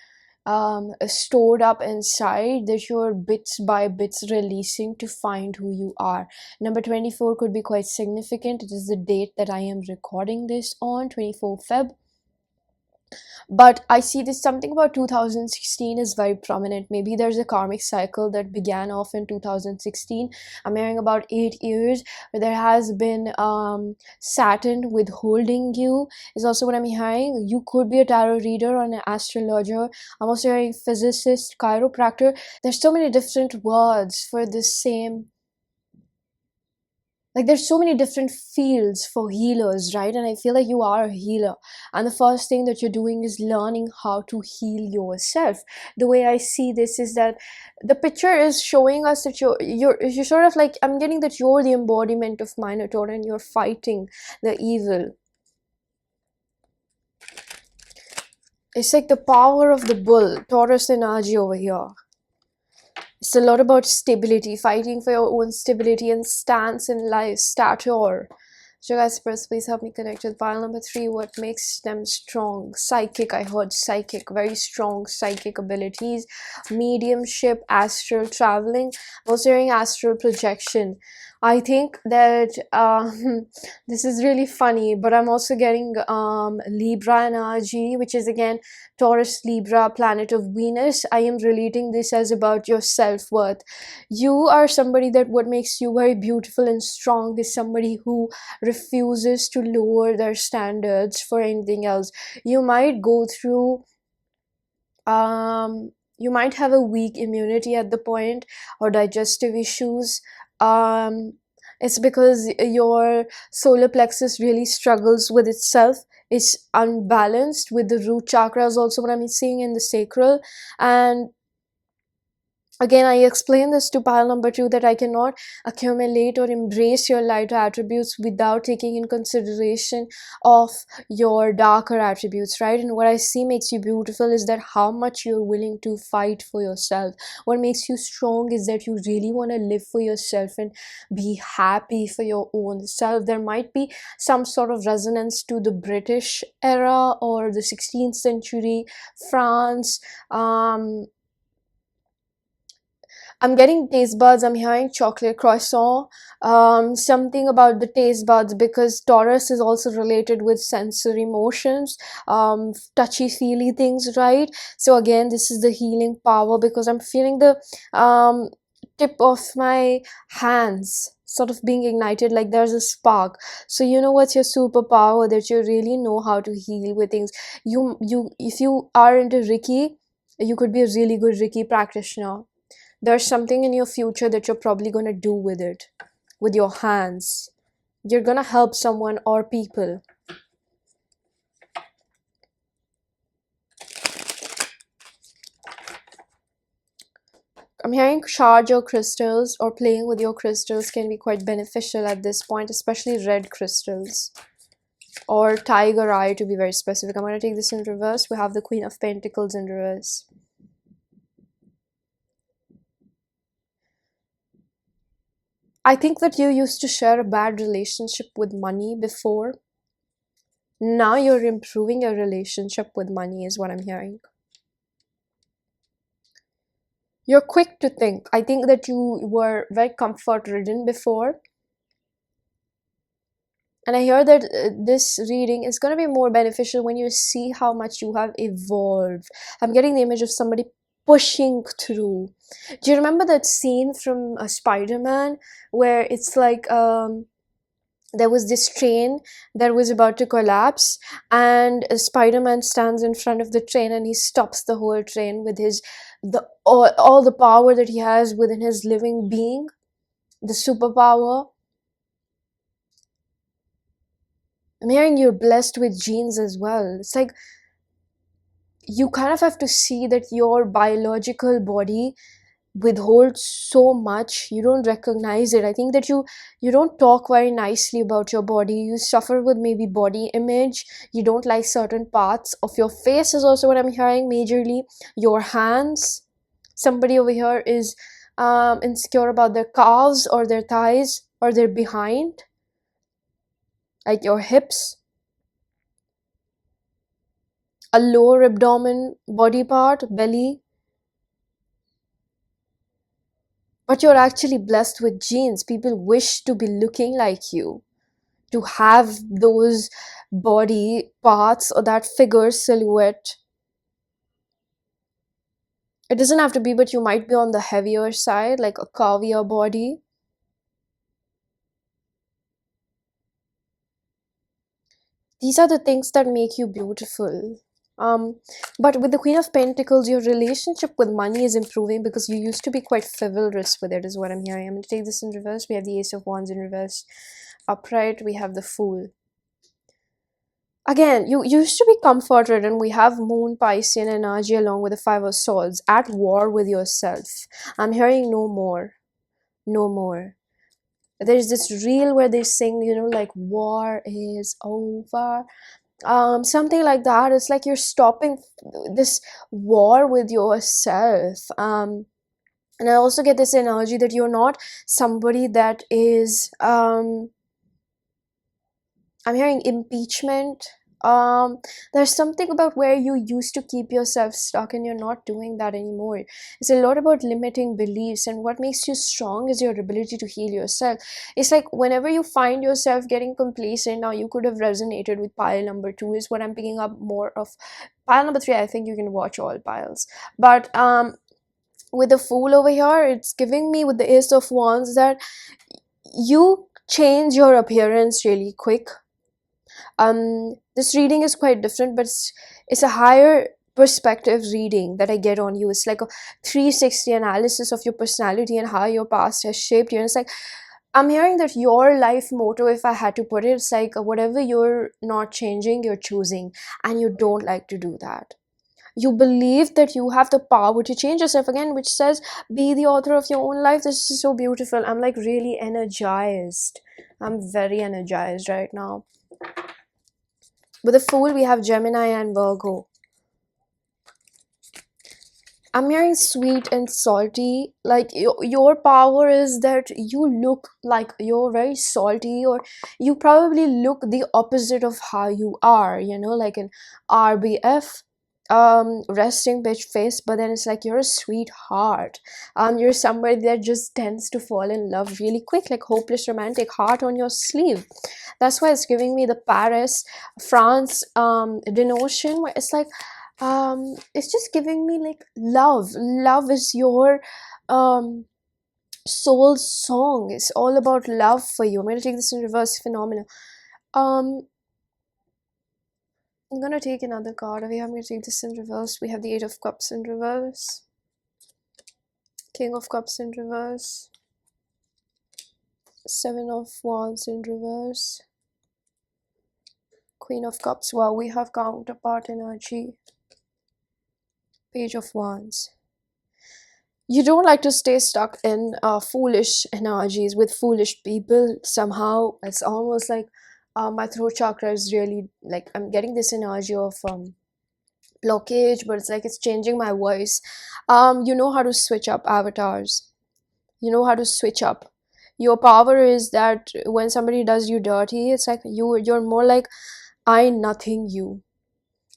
stored up inside that you're bits by bits releasing to find who you are. Number 24 could be quite significant. It is the date that I am recording this on, 24 Feb. But I see this something about 2016 is very prominent. Maybe there's a karmic cycle that began off in 2016. I'm hearing about 8 years where there has been Saturn withholding you, is also what I'm hearing. You could be a tarot reader or an astrologer. I'm also hearing physicist, chiropractor. There's so many different words for the same, like there's so many different fields for healers, right? And I feel like you are a healer, and the first thing that you're doing is learning how to heal yourself. The way I see this is that the picture is showing us that you're sort of like, I'm getting that you're the embodiment of Minotaur and you're fighting the evil. It's like the power of the bull, Taurus energy over here. It's a lot about stability, fighting for your own stability and stance in life, stature. So guys, first please help me connect with pile number 3. What makes them strong? Psychic, I heard psychic, very strong psychic abilities, mediumship, astral traveling. I'm also hearing astral projection. I think that this is really funny, but I'm also getting Libra energy, which is again Taurus, Libra, planet of Venus. I am relating this as about your self-worth. You are somebody that what makes you very beautiful and strong is somebody who refuses to lower their standards for anything else. You might go through you might have a weak immunity at the point, or digestive issues. It's because your solar plexus really struggles with itself. It's unbalanced with the root chakras, also what I'm seeing in the sacral. And again, I explained this to pile number 2 that I cannot accumulate or embrace your lighter attributes without taking in consideration of your darker attributes, right? And what I see makes you beautiful is that how much you're willing to fight for yourself. What makes you strong is that you really want to live for yourself and be happy for your own self. There might be some sort of resonance to the British era or the 16th century France. I'm getting taste buds. I'm hearing chocolate croissant. Something about the taste buds, because Taurus is also related with sensory emotions, touchy-feely things, right? So again, this is the healing power, because I'm feeling the tip of my hands sort of being ignited, like there's a spark. So you know what's your superpower, that you really know how to heal with things. If you are into Reiki, you could be a really good Reiki practitioner. There's something in your future that you're probably going to do with it, with your hands. You're going to help someone or people. I'm hearing charge your crystals or playing with your crystals can be quite beneficial at this point, especially red crystals or tiger eye, to be very specific. I'm going to take this in reverse. We have the Queen of Pentacles in reverse. I think that you used to share a bad relationship with money before. Now you're improving your relationship with money is what I'm hearing. You're quick to think. I think that you were very comfort ridden before. And I hear that this reading is going to be more beneficial when you see how much you have evolved. I'm getting the image of somebody pushing through. Do you remember that scene from Spider-Man where it's like there was this train that was about to collapse, and Spider-Man stands in front of the train and he stops the whole train with all the power that he has within his living being, the superpower. I'm hearing you're blessed with genes as well. It's like you kind of have to see that your biological body withhold so much, you don't recognize it. I think that you don't talk very nicely about your body, you suffer with maybe body image, you don't like certain parts of your face is also what I'm hearing majorly. Your hands, somebody over here is insecure about their calves or their thighs or their behind, like your hips, a lower abdomen body part, belly. But you're actually blessed with genes. People wish to be looking like you, to have those body parts or that figure silhouette. It doesn't have to be, but you might be on the heavier side, like a curvier body. These are the things that make you beautiful. Um, but with the Queen of Pentacles, your relationship with money is improving because you used to be quite frivolous with it, is what I'm hearing. I'm going to take this in reverse. We have the Ace of Wands in reverse. Upright, we have the Fool. Again, you used to be comfort ridden. We have Moon Piscean energy along with the Five of Swords, at war with yourself. I'm hearing no more. No more. There's this reel where they sing, like war is over. Something like that. It's like you're stopping this war with yourself. And I also get this energy that you're not somebody that is I'm hearing impeachment. There's something about where you used to keep yourself stuck and you're not doing that anymore. It's a lot about limiting beliefs, and what makes you strong is your ability to heal yourself. It's like whenever you find yourself getting complacent, now you could have resonated with pile number 2 is what I'm picking up more of. Pile number 3, I think you can watch all piles. But with the Fool over here, it's giving me with the Ace of Wands that you change your appearance really quick. This reading is quite different, but it's a higher perspective reading that I get on you. It's like a 360 analysis of your personality and how your past has shaped you. And it's like I'm hearing that your life motto, if I had to put it, it's like whatever you're not changing, you're choosing, and you don't like to do that. You believe that you have the power to change yourself again, which says be the author of your own life. This is so beautiful. I'm like really energized. I'm very energized right now. With the Fool, we have Gemini and Virgo. I'm hearing sweet and salty. Like your power is that you look like you're very salty, or you probably look the opposite of how you are, like an RBF, resting bitch face, but then it's like you're a sweetheart. You're somebody that just tends to fall in love really quick, like hopeless romantic, heart on your sleeve. That's why it's giving me the Paris, France, denotion, where it's like it's just giving me like love is your soul song. It's all about love for you. I'm gonna take this in reverse. Phenomena. I'm gonna take another card over here. I'm gonna take this in reverse. We have the Eight of Cups in reverse, King of Cups in reverse, Seven of Wands in reverse, Queen of Cups. Wow, we have counterpart energy, Page of Wands. You don't like to stay stuck in foolish energies with foolish people. Somehow it's almost like my throat chakra is really like I'm getting this energy of blockage, but it's like it's changing my voice. You know how to switch up avatars, you know how to switch up. Your power is that when somebody does you dirty, it's like you're more like I nothing you.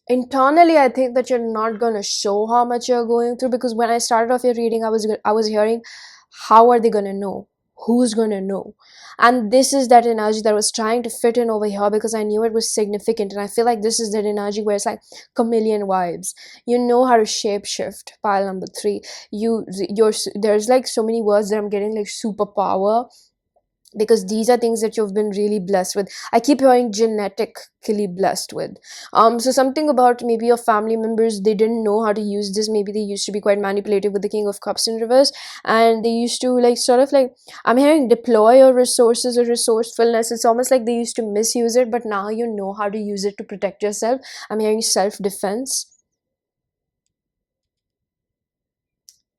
Internally, I think that you're not gonna show how much you're going through, because when I started off your reading, I was hearing, how are they gonna know? Who's gonna know? And this is that energy that was trying to fit in over here, because I knew it was significant, and I feel like this is that energy where it's like chameleon vibes. You know how to shape shift. Pile number 3. There's like so many words that I'm getting, like superpower, because these are things that you've been really blessed with. I keep hearing genetically blessed with. So something about maybe your family members, they didn't know how to use this. Maybe they used to be quite manipulative with the King of Cups in reverse, and they used to like sort of like, I'm hearing deploy your resources or resourcefulness. It's almost like they used to misuse it, but now you know how to use it to protect yourself. I'm hearing self-defense.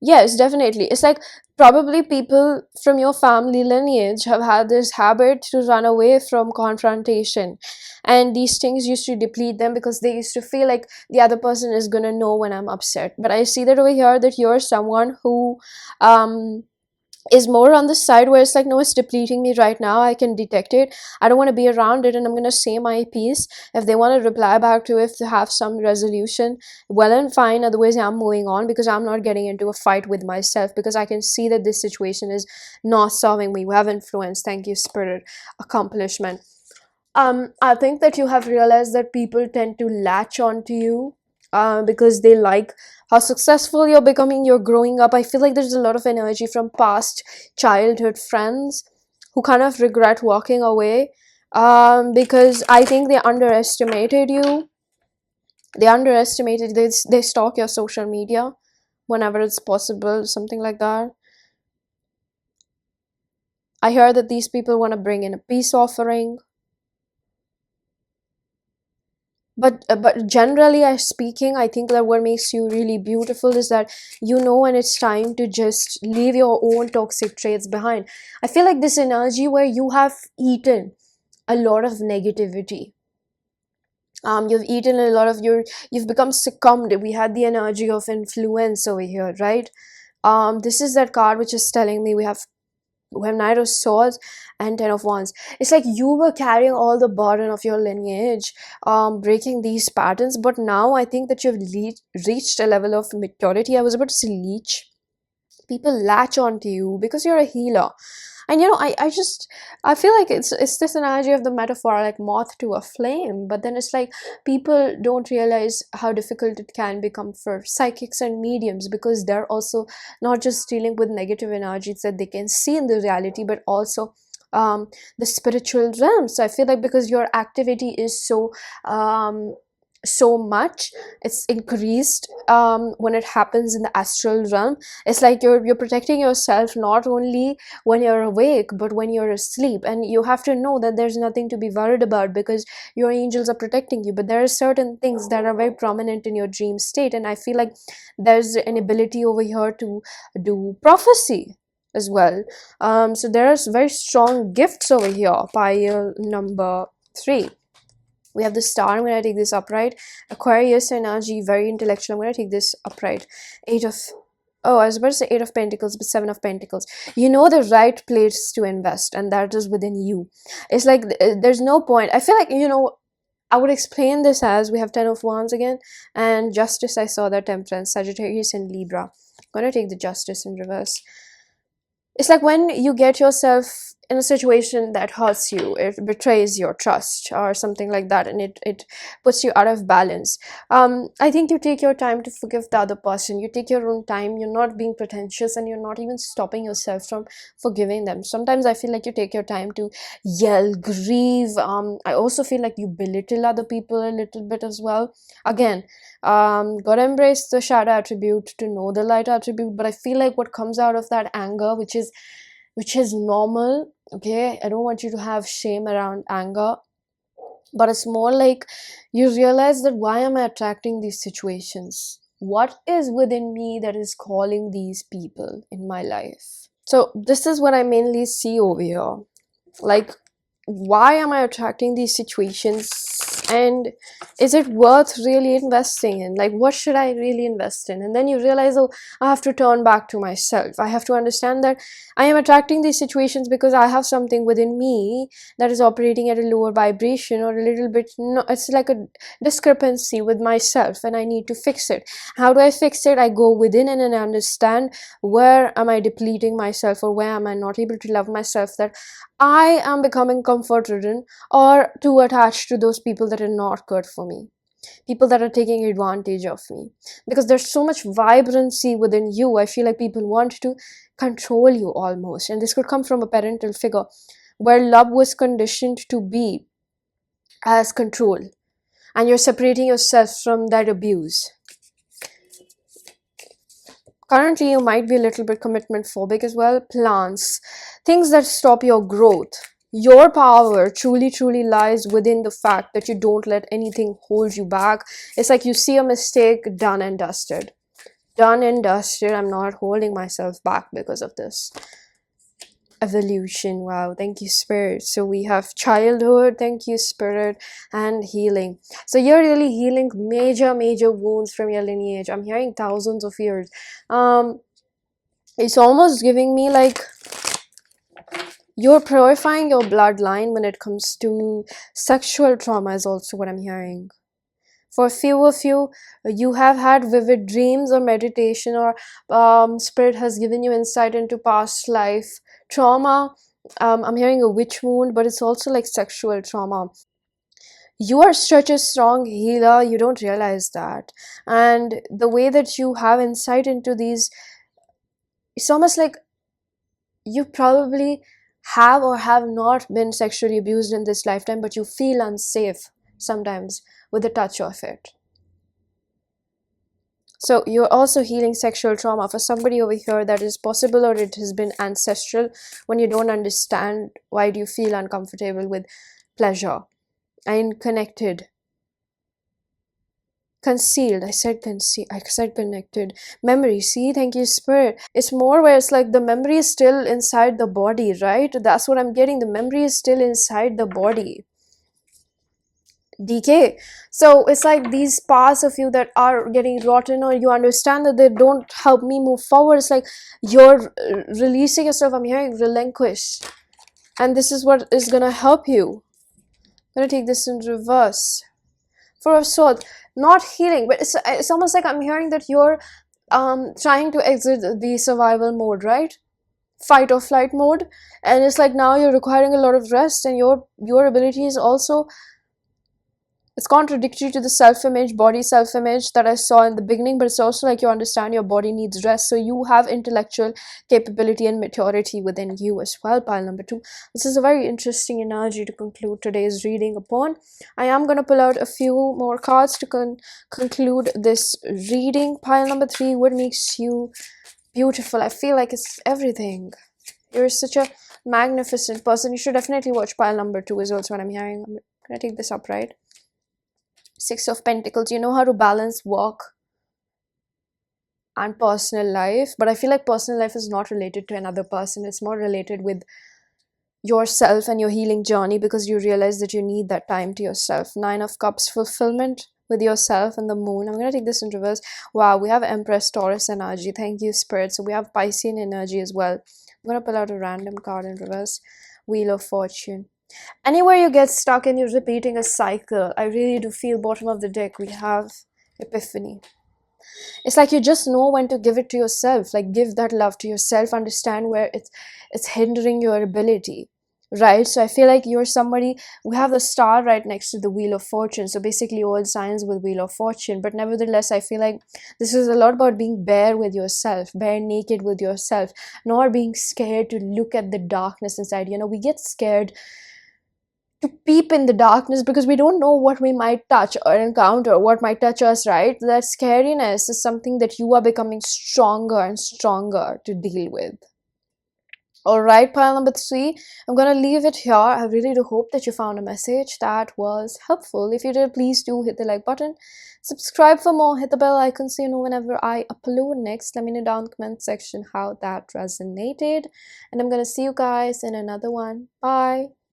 Yes, definitely. It's like probably people from your family lineage have had this habit to run away from confrontation. And these things used to deplete them because they used to feel like the other person is gonna know when I'm upset. But I see that over here that you're someone who um is more on the side where it's like, no, it's depleting me right now, I can detect it, I don't want to be around it, and I'm going to say my piece. If they want to reply back to it, if they have some resolution, well and fine, otherwise I'm moving on, because I'm not getting into a fight with myself, because I can see that this situation is not serving me. We have influence, thank you spirit, accomplishment. I think that you have realized that people tend to latch on to you because they like how successful you're becoming, you're growing up. I feel like there's a lot of energy from past childhood friends who kind of regret walking away because I think they underestimated you. They stalk your social media whenever it's possible, something like that. I hear that these people want to bring in a peace offering. But generally as speaking, I think that what makes you really beautiful is that you know when it's time to just leave your own toxic traits behind. I feel like this energy where you have eaten a lot of negativity. You've eaten a lot of you've become succumbed. We had the energy of influence over here, right? This is that card which is telling me we have Knight of Swords and Ten of Wands. It's like you were carrying all the burden of your lineage, breaking these patterns. But now I think that you've reached a level of maturity. I was about to say leech. People latch onto you because you're a healer. And I feel like it's this analogy of the metaphor, like moth to a flame. But then it's like people don't realize how difficult it can become for psychics and mediums, because they're also not just dealing with negative energies that they can see in the reality, but also the spiritual realm. So I feel like because your activity is so much, it's increased when it happens in the astral realm. It's like you're protecting yourself not only when you're awake but when you're asleep, and you have to know that there's nothing to be worried about because your angels are protecting you. But there are certain things that are very prominent in your dream state, and I feel like there's an ability over here to do prophecy as well. So there are very strong gifts over here. Pile number 3, we have the star. I'm going to take this upright. Aquarius energy, very intellectual. I'm going to take this upright. Eight of, oh, I was about to say 8 of Pentacles, but 7 of Pentacles. You know the right place to invest, and that is within you. It's like there's no point. I feel like, I would explain this as we have 10 of Wands again, and Justice. I saw that Temperance, Sagittarius, and Libra. I'm going to take the Justice in reverse. It's like when you get yourself in a situation that hurts you, it betrays your trust or something like that, and it puts you out of balance. I think you take your time to forgive the other person. You take your own time. You're not being pretentious, and you're not even stopping yourself from forgiving them. Sometimes I feel like you take your time to yell, grieve. I also feel like you belittle other people a little bit as well. Again, gotta embrace the shadow attribute to know the light attribute. But I feel like what comes out of that anger, which is normal, okay, I don't want you to have shame around anger, but it's more like you realize that why am I attracting these situations? What is within me that is calling these people in my life? So this is what I mainly see over here. Like, why am I attracting these situations, and is it worth really investing in? Like, what should I really invest in? And then you realize, oh, I have to turn back to myself. I have to understand that I am attracting these situations because I have something within me that is operating at a lower vibration, or a little bit, no, it's like a discrepancy with myself, and I need to fix it. How do I fix it? I go within and understand where am I depleting myself, or where am I not able to love myself, that I am becoming comfort ridden or too attached to those people that are not good for me, people that are taking advantage of me. Because there's so much vibrancy within you. I feel like people want to control you almost. And this could come from a parental figure where love was conditioned to be as control. And you're separating yourself from that abuse. Currently, you might be a little bit commitment phobic as well. Plans, things that stop your growth. Your power truly lies within the fact that you don't let anything hold you back. It's like you see a mistake, done and dusted. done and dusted. I'm not holding myself back because of this evolution. Wow, thank you, Spirit. So we have childhood, thank you, Spirit, and healing. So you're really healing major wounds from your lineage. I'm hearing thousands of years. It's almost giving me like you're purifying your bloodline when it comes to sexual trauma is also what I'm hearing. For a few of you, you have had vivid dreams or meditation, or Spirit has given you insight into past life trauma. I'm hearing a witch wound, but it's also like sexual trauma. You are such a strong healer, you don't realize that. And the way that you have insight into these, it's almost like you probably have or have not been sexually abused in this lifetime, but you feel unsafe sometimes with the touch of it. So you're also healing sexual trauma. For somebody over here, that is possible, or it has been ancestral. When you don't understand, why do you feel uncomfortable with pleasure and connected? Concealed. I said concealed. I said connected. Memory. See, thank you, Spirit. It's more where it's like the memory is still inside the body, right? That's what I'm getting. The memory is still inside the body. Decay. So it's like these parts of you that are getting rotten, or you understand that they don't help me move forward. It's like you're releasing yourself. I'm hearing relinquish, and this is what is gonna help you. I'm gonna take this in reverse. For a sword, not healing, but it's almost like I'm hearing that you're trying to exit the survival mode, right? Fight or flight mode, and it's like now you're requiring a lot of rest, and your ability is also, it's contradictory to the self-image, body self-image that I saw in the beginning, but it's also like you understand your body needs rest. So you have intellectual capability and maturity within you as well. Pile number 2. This is a very interesting energy to conclude today's reading upon. I am going to pull out a few more cards to conclude this reading. Pile number 3. What makes you beautiful? I feel like it's everything. You're such a magnificent person. You should definitely watch pile number 2 is also what I'm hearing. I'm going to take this up, right? 6 of Pentacles. You know how to balance work and personal life, but I feel like personal life is not related to another person. It's more related with yourself and your healing journey, because you realize that you need that time to yourself. 9 of Cups, fulfillment with yourself and the moon. I'm going to take this in reverse. Wow, we have Empress, Taurus energy. Thank you, Spirit. So we have Piscean energy as well. I'm going to pull out a random card in reverse. Wheel of Fortune. Anywhere you get stuck and you're repeating a cycle, I really do feel bottom of the deck, we have Epiphany. It's like you just know when to give it to yourself, like give that love to yourself, understand where it's hindering your ability, right? So I feel like you're somebody, we have the star right next to the Wheel of Fortune, so basically all signs with Wheel of Fortune, but nevertheless I feel like this is a lot about being bare with yourself, bare naked with yourself, not being scared to look at the darkness inside. You know, we get scared to peep in the darkness because we don't know what we might touch or encounter, what might touch us, right? That scariness is something that you are becoming stronger and stronger to deal with. Alright, pile number 3, I'm gonna leave it here. I really do hope that you found a message that was helpful. If you did, please do hit the like button, subscribe for more, hit the bell icon so you know whenever I upload next. Let me know down in the comment section how that resonated, and I'm gonna see you guys in another one. Bye.